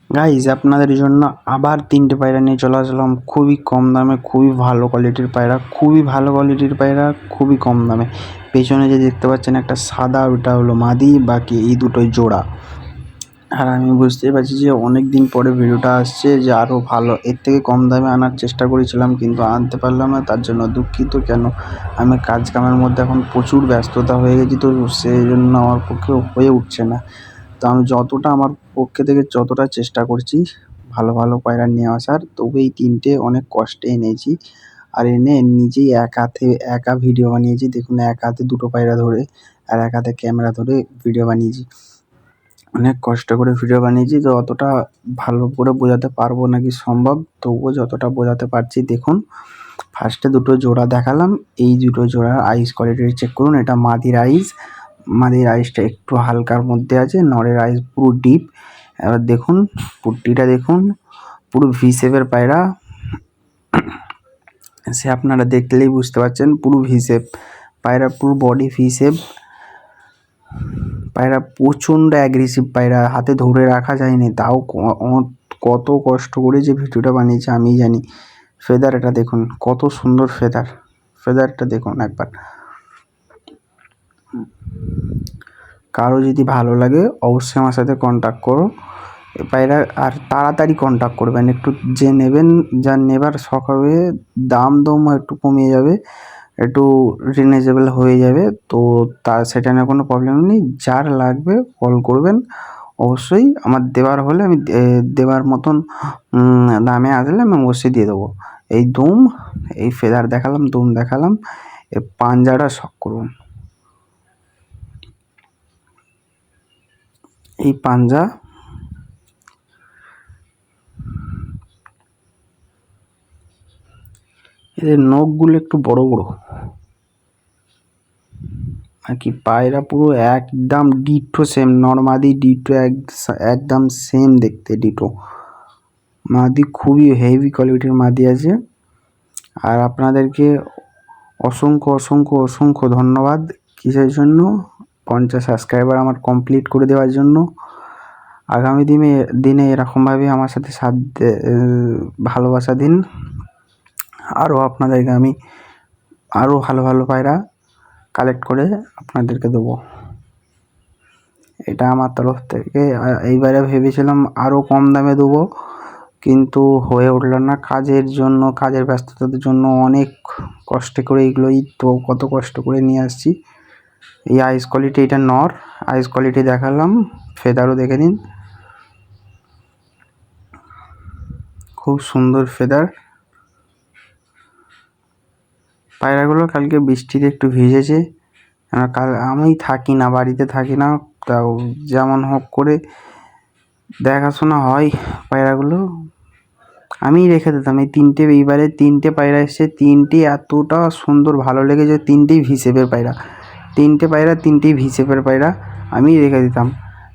Guys আপনাদের জন্য আবার 3টে পায়রা নিয়ে চলে আসলাম খুবই কম দামে, খুবই ভালো কোয়ালিটির পায়রা, খুবই ভালো কোয়ালিটির পায়রা, খুবই কম দামে। পেছনে যে দেখতে পাচ্ছেন একটা সাদা, ওটা হলো মাদি, বাকি এই দুটোই জোড়া। আর আমি বুঝতেই পারছি যে অনেক দিন পরে ভিডিওটা আসছে, যে আরও ভালো এর থেকে কম দামে আনার চেষ্টা করেছিলাম কিন্তু আনতে পারলাম না, তার জন্য দুঃখিত। কেন আমি কাজ কামের মধ্যে এখন প্রচুর ব্যস্ততা হয়ে গেছি, তো সেই জন্য আমার পক্ষে হয়ে উঠছে না। তো আমি যতটা আমার পক্ষে থেকে যতটা চেষ্টা করছি ভালো ভালো পায়রা নিয়ে আসার, তবু এই 3টে অনেক কষ্টে এনেছি। আর এনে নিজেই এক হাতে একা ভিডিও বানিয়েছি। দেখুন, এক হাতে 2টো পায়রা ধরে আর এক হাতে ক্যামেরা ধরে ভিডিও বানিয়েছি। অনেক কষ্ট করে ভিডিও বানিয়েছি, তো অতটা ভালো করে বোঝাতে পারবো নাকি সম্ভব, তবুও যতটা বোঝাতে পারছি। দেখুন, ফার্স্টে 2টো জোড়া দেখালাম। এই 2টো জোড়ার আইস কোয়ালিটি চেক করুন। এটা মাদির আইস, মাদির আইসটা একটু হালকার মধ্যে আছে, নরের আইস পুরো ডিপ। এবার দেখুন পুট্টিটা দেখুন, পুরো ভি শেপের পায়রা। সে আপনারা দেখলেই বুঝতে পারছেন, পুরো ভি শেপ পায়রা, পুরো বডি ভি শেপ পায়রা। প্রচণ্ড অ্যাগ্রেসিভ পায়রা, হাতে ধরে রাখা যায়নি, তাও কত কষ্ট করে যে ভিডিওটা বানিয়েছে আমিই জানি। ফেদার এটা দেখুন, কত সুন্দর ফেদার, ফেদারটা দেখুন একবার। কারো যদি ভালো লাগে অবশ্যই আমার সাথে কন্ট্যাক্ট করো পায়রা, আর তাড়াতাড়ি কন্ট্যাক্ট করবেন। একটু যে নেবেন, যা নেবার শখ হবে, দাম দমও একটু কমিয়ে যাবে, একটু রিজনেবল হয়ে যাবে, তো সেটা নিয়ে কোনো প্রবলেম নেই। যার লাগবে কল করবেন, অবশ্যই আমার দেওয়ার হলে আমি দেওয়ার মতন দামে আসলে আমি অবশ্যই দিয়ে দেবো। এই দুম, এই ফেদার দেখালাম, দুম দেখালাম, এই পাঞ্জাটা শখ করুন। এই পাঞ্জা, এদের নখগুলো একটু বড় বড় আর কি। পায়রা পুরো একদম ডিটো সেম, নর্মাদি ডিটো একদম সেম দেখতে, ডিটো মাদি। খুবই হেভি কোয়ালিটির মাদি আছে। আর আপনাদেরকে অসংখ্য অসংখ্য অসংখ্য ধন্যবাদ। কিসের জন্য? 50 সাবস্ক্রাইবার আমার কমপ্লিট করে দেওয়ার জন্য। আগামী দিনে এরকমভাবে আমার সাথে ভালোবাসা দিন। আরও আপনাদেরকে আমি আরও ভালো ভালো পায়রা কালেক্ট করে আপনাদেরকে দেবো। এটা আমার তরফ থেকে। এইবারে ভেবেছিলাম আরও কম দামে দেবো, কিন্তু হয়ে উঠল না। কাজের জন্য, কাজের ব্যস্ততার জন্য অনেক কষ্ট করে এগুলোই তো কত কষ্ট করে নিয়ে আসছি। এই আইস কোয়ালিটি, এটা নর আইস কোয়ালিটি দেখালাম, ফেদারও দেখে নিন, খুব সুন্দর ফেদার। পায়রাগুলো কালকে বৃষ্টিতে একটু ভিজেছে, কাল আমি থাকি না, বাড়িতে থাকি না, তাও যেমন হোক করে দেখাশোনা হয়। পায়রাগুলো আমি রেখে দিতাম। এই 3টে, এইবারে 3টে পায়রা এসছে, 3টি এতটা সুন্দর ভালো লেগেছে। 3টেই ভি শেপের পায়রা, 3টে পায়রা, 3টেই ভি শেপের পায়রা, আমি রেখে দিতাম।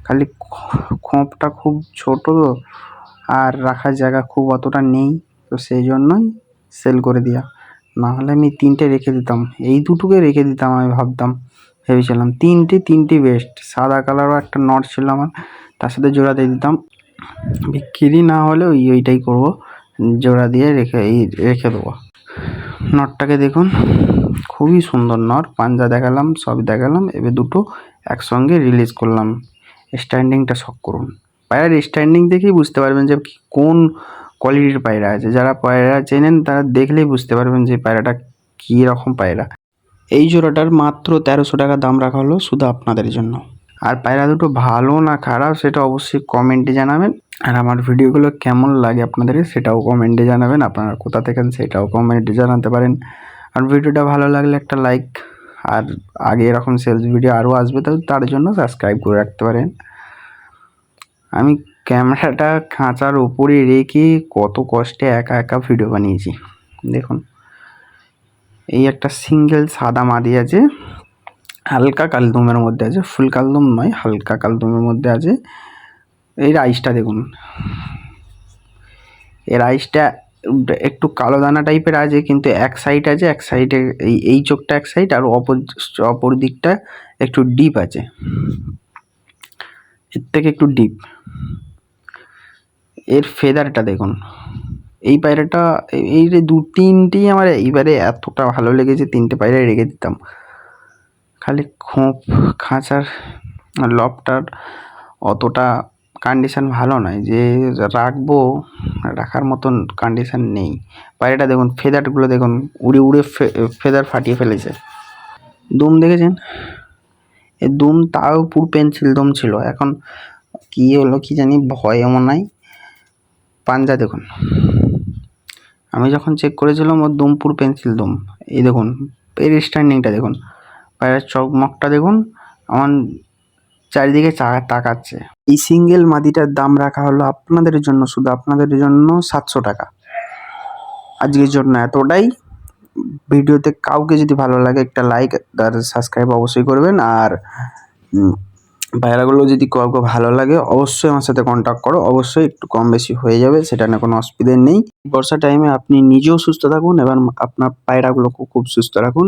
খালি খোঁপটা খুব ছোটো তো, আর রাখার জায়গা খুব অতটা নেই, তো সেই জন্যই সেল করে দেওয়া। নাহলে আমি 3টে রেখে দিতাম, এই দুটোকে রেখে দিতাম। আমি ভেবেছিলাম 3টে বেস্ট। সাদা কালারও একটা নট ছিল আমার, তার সাথে জোড়া দিয়ে দিতাম। বিক্রি না হলে ওইটাই করবো, জোড়া দিয়ে রেখে দেবো। নটটাকে দেখুন, খুবই সুন্দর নট। পাঞ্জা দেখালাম, সব দেখালাম, এবার দুটো একসঙ্গে রিলিজ করলাম। স্ট্যান্ডিংটা শখ করুন। পায়রার স্ট্যান্ডিং দেখেই বুঝতে পারবেন যে কোন কোয়ালিটির পায়রা আছে। যারা পায়রা চেনেন তারা দেখলেই বুঝতে পারবেন যে পায়রাটা কী রকম পায়রা। এই জোড়াটার মাত্র 1300 টাকা দাম রাখা হলো শুধু আপনাদের জন্য। আর পায়রা দুটো ভালো না খারাপ সেটা অবশ্যই কমেন্টে জানাবেন। আর আমার ভিডিওগুলো কেমন লাগে আপনাদের সেটাও কমেন্টে জানাবেন। আপনারা কোথা থেকে সেটাও কমেন্টে জানাতে পারেন। আর ভিডিওটা ভালো লাগলে একটা লাইক, আর আগে এরকম সেলস ভিডিও আরও আসবে, তার জন্য সাবস্ক্রাইব করে রাখতে পারেন। আমি ক্যামেরাটা খাঁচার ওপরে রেখে কত কষ্টে একা একা ভিডিও বানিয়েছি। দেখুন, এই একটা সিঙ্গেল সাদা মাদি আছে, হালকা কালদমের মধ্যে আছে, ফুল কালদম নয়, হালকা কালদমের মধ্যে আছে। এই রাইসটা দেখুন, এই রাইসটা একটু কালো দানা টাইপের আছে, কিন্তু এক সাইড আছে, এক সাইডে এই চোখটা এক সাইড, আর অপর দিকটা একটু ডিপ আছে, এর থেকে একটু ডিপ। এর ফেদারটা দেখুন। এই পায়রাটা এই যে 2-3টেই আমার এইবারে এতটা ভালো লেগেছে, 3টে পায়রাই রেখে দিতাম। খালি খোপ খাঁচার লবটার অতটা কন্ডিশন ভালো নয় যে রাখবো, রাখার মতন কন্ডিশন নেই। পায়রাটা দেখুন, ফেদারগুলো দেখুন, উড়ে উড়ে ফেদার ফাটিয়ে ফেলেছে। দুম দেখেছেন? এই দুম তাও পুরো পেন্সিল দুম ছিল, এখন কি হলো কি জানি, ভয়ে মনে হয়। পাঞ্জা দেখুন, আমি যখন চেক করেছিলাম ওর দুম পুরো পেন্সিল দুম। এই দেখুন এর স্ট্যান্ডিংটা দেখুন, পায়রার চকমকটা দেখুন, আমার চারিদিকে তাকাচ্ছে। এই সিঙ্গেল মাদিটার দাম রাখা হলো আপনাদের জন্য, শুধু আপনাদের জন্য 700 টাকা। আজকের জন্য এতটাই। ভিডিওতে কাউকে যদি ভালো লাগে একটা লাইক আর সাবস্ক্রাইব অবশ্যই করবেন। আর পায়রাগুলো যদি কাউকে ভালো লাগে অবশ্যই আমার সাথে কন্ট্যাক্ট করো, অবশ্যই একটু কম বেশি হয়ে যাবে, সেটা নিয়ে কোনো অসুবিধা নেই। বর্ষা টাইমে আপনি নিজেও সুস্থ থাকুন এবং আপনার পায়রাগুলোকেও খুব সুস্থ রাখুন।